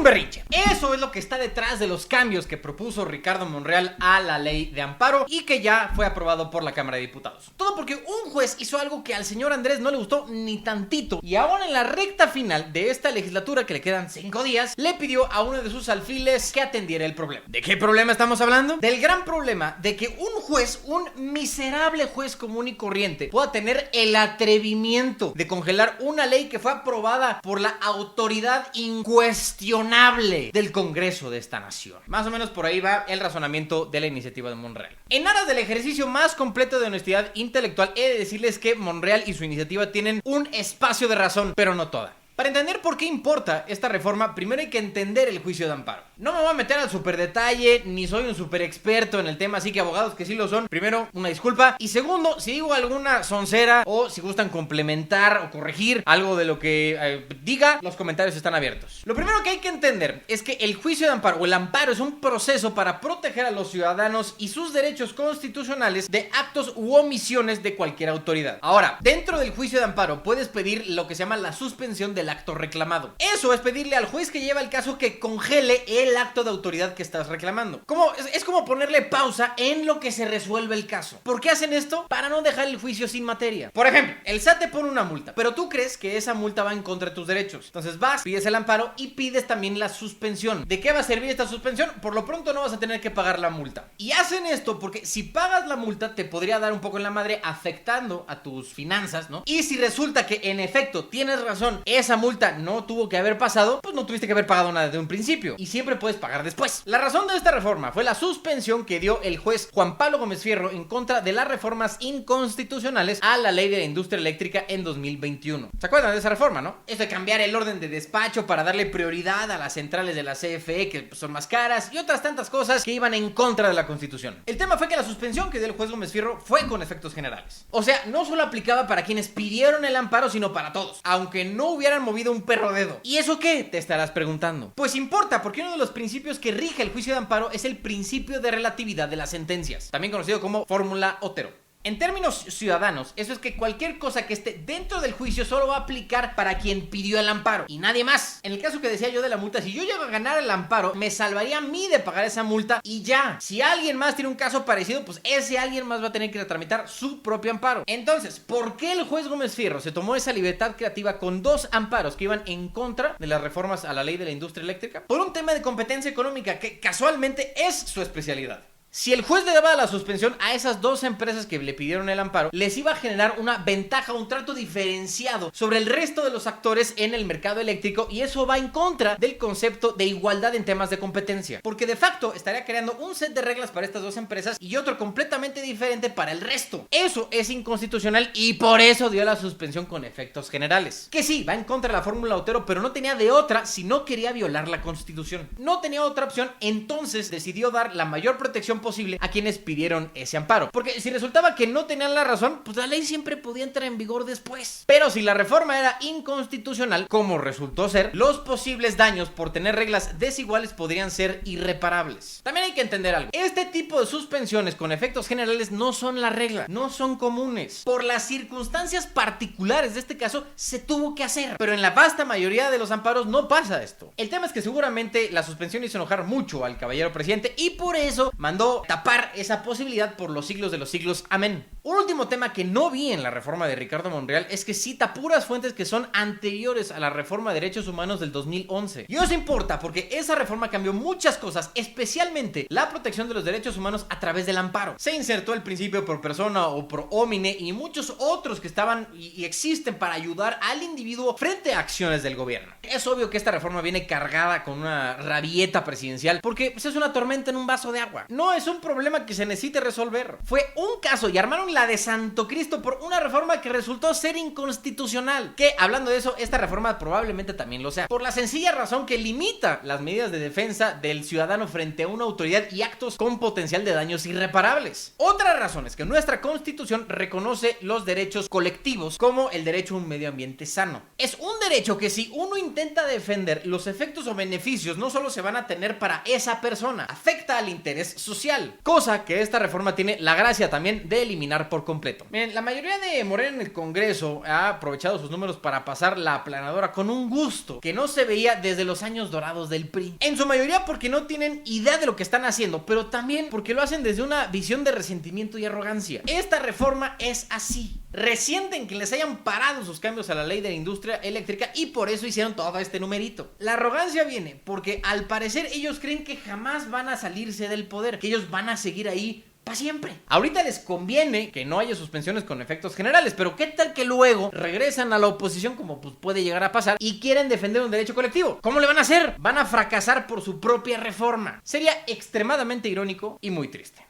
berrinche. Eso es lo que está detrás de los cambios que propuso Ricardo Monreal a la ley de amparo y que ya fue aprobado por la Cámara de Diputados. Todo porque un juez hizo algo que al señor Andrés no le gustó ni tantito, y ahora en la recta final de esta legislatura, que le quedan 5 días, le pidió a uno de sus alfiles que atendiera el problema. ¿De qué problema estamos hablando? Del gran problema de que un juez, un miserable juez común y corriente, pueda tener el atrevimiento de congelar una ley que fue aprobada por la autoridad incuestionable del Congreso de esta nación. Más o menos por ahí va el razonamiento de la iniciativa de Monreal. En aras del ejercicio más completo de honestidad intelectual, he de decirles que Monreal y su iniciativa tienen un espacio de razón, pero no toda. Para entender por qué importa esta reforma, primero hay que entender el juicio de amparo. No me voy a meter al super detalle, ni soy un super experto en el tema, así que abogados que sí lo son, primero, una disculpa. Y segundo, si digo alguna soncera o si gustan complementar o corregir algo de lo que diga, los comentarios están abiertos. Lo primero que hay que entender es que el juicio de amparo o el amparo es un proceso para proteger a los ciudadanos y sus derechos constitucionales de actos u omisiones de cualquier autoridad. Ahora, dentro del juicio de amparo puedes pedir lo que se llama la suspensión del acto reclamado. Eso es pedirle al juez que lleva el caso que congele el acto de autoridad que estás reclamando. Es como ponerle pausa en lo que se resuelve el caso. ¿Por qué hacen esto? Para no dejar el juicio sin materia. Por ejemplo, el SAT te pone una multa, pero tú crees que esa multa va en contra de tus derechos. Entonces vas, pides el amparo y pides también la suspensión. ¿De qué va a servir esta suspensión? Por lo pronto no vas a tener que pagar la multa. Y hacen esto porque si pagas la multa te podría dar un poco en la madre, afectando a tus finanzas, ¿no? Y si resulta que en efecto tienes razón, esa multa no tuvo que haber pasado, pues no tuviste que haber pagado nada desde un principio y siempre puedes pagar después. La razón de esta reforma fue la suspensión que dio el juez Juan Pablo Gómez Fierro en contra de las reformas inconstitucionales a la ley de la industria eléctrica en 2021. ¿Se acuerdan de esa reforma, no? Esto de cambiar el orden de despacho para darle prioridad a las centrales de la CFE, que son más caras, y otras tantas cosas que iban en contra de la Constitución. El tema fue que la suspensión que dio el juez Gómez Fierro fue con efectos generales. O sea, no solo aplicaba para quienes pidieron el amparo, sino para todos, aunque no hubieran movido un perro dedo. ¿Y eso qué? Te estarás preguntando. Pues importa, porque uno de los principios que rige el juicio de amparo es el principio de relatividad de las sentencias, también conocido como fórmula Otero. En términos ciudadanos, eso es que cualquier cosa que esté dentro del juicio solo va a aplicar para quien pidió el amparo y nadie más. En el caso que decía yo de la multa, si yo llego a ganar el amparo, me salvaría a mí de pagar esa multa y ya. Si alguien más tiene un caso parecido, pues ese alguien más va a tener que tramitar su propio amparo. Entonces, ¿por qué el juez Gómez Fierro se tomó esa libertad creativa con dos amparos que iban en contra de las reformas a la ley de la industria eléctrica? Por un tema de competencia económica que casualmente es su especialidad. Si el juez le daba la suspensión a esas dos empresas que le pidieron el amparo, les iba a generar una ventaja, un trato diferenciado sobre el resto de los actores en el mercado eléctrico, y eso va en contra del concepto de igualdad en temas de competencia, porque de facto estaría creando un set de reglas para estas dos empresas y otro completamente diferente para el resto. Eso es inconstitucional y por eso dio la suspensión con efectos generales. Que sí, va en contra de la fórmula Otero, pero no tenía de otra si no quería violar la Constitución. No tenía otra opción, entonces decidió dar la mayor protección posible a quienes pidieron ese amparo, porque si resultaba que no tenían la razón, pues la ley siempre podía entrar en vigor después. Pero si la reforma era inconstitucional, como resultó ser, los posibles daños por tener reglas desiguales podrían ser irreparables. También hay que entender algo: este tipo de suspensiones con efectos generales no son la regla, no son comunes. Por las circunstancias particulares de este caso se tuvo que hacer, pero en la vasta mayoría de los amparos no pasa esto. El tema es que seguramente la suspensión hizo enojar mucho al caballero presidente y por eso mandó tapar esa posibilidad por los siglos de los siglos. Amén. Un último tema que no vi en la reforma de Ricardo Monreal es que cita puras fuentes que son anteriores a la reforma de derechos humanos del 2011. Y eso importa porque esa reforma cambió muchas cosas, especialmente la protección de los derechos humanos a través del amparo. Se insertó el principio pro persona o pro homine y muchos otros que estaban y existen para ayudar al individuo frente a acciones del gobierno. Es obvio que esta reforma viene cargada con una rabieta presidencial porque pues, es una tormenta en un vaso de agua. No es un problema que se necesite resolver. Fue un caso y armaron la de Santo Cristo por una reforma que resultó ser inconstitucional. Que, hablando de eso, esta reforma probablemente también lo sea, por la sencilla razón que limita las medidas de defensa del ciudadano frente a una autoridad y actos con potencial de daños irreparables. Otra razón es que nuestra Constitución reconoce los derechos colectivos como el derecho a un medio ambiente sano. Es un derecho que si uno intenta defender, los efectos o beneficios no solo se van a tener para esa persona, afecta al interés social, cosa que esta reforma tiene la gracia también de eliminar eliminar por completo. Miren, la mayoría de Morena en el Congreso ha aprovechado sus números para pasar la aplanadora con un gusto que no se veía desde los años dorados del PRI. En su mayoría porque no tienen idea de lo que están haciendo, pero también porque lo hacen desde una visión de resentimiento y arrogancia. Esta reforma es así. Resienten que les hayan parado sus cambios a la ley de la industria eléctrica y por eso hicieron todo este numerito. La arrogancia viene porque al parecer ellos creen que jamás van a salirse del poder, que ellos van a seguir ahí para siempre. Ahorita les conviene que no haya suspensiones con efectos generales, pero ¿qué tal que luego regresan a la oposición, como pues puede llegar a pasar, y quieren defender un derecho colectivo? ¿Cómo le van a hacer? Van a fracasar por su propia reforma. Sería extremadamente irónico y muy triste.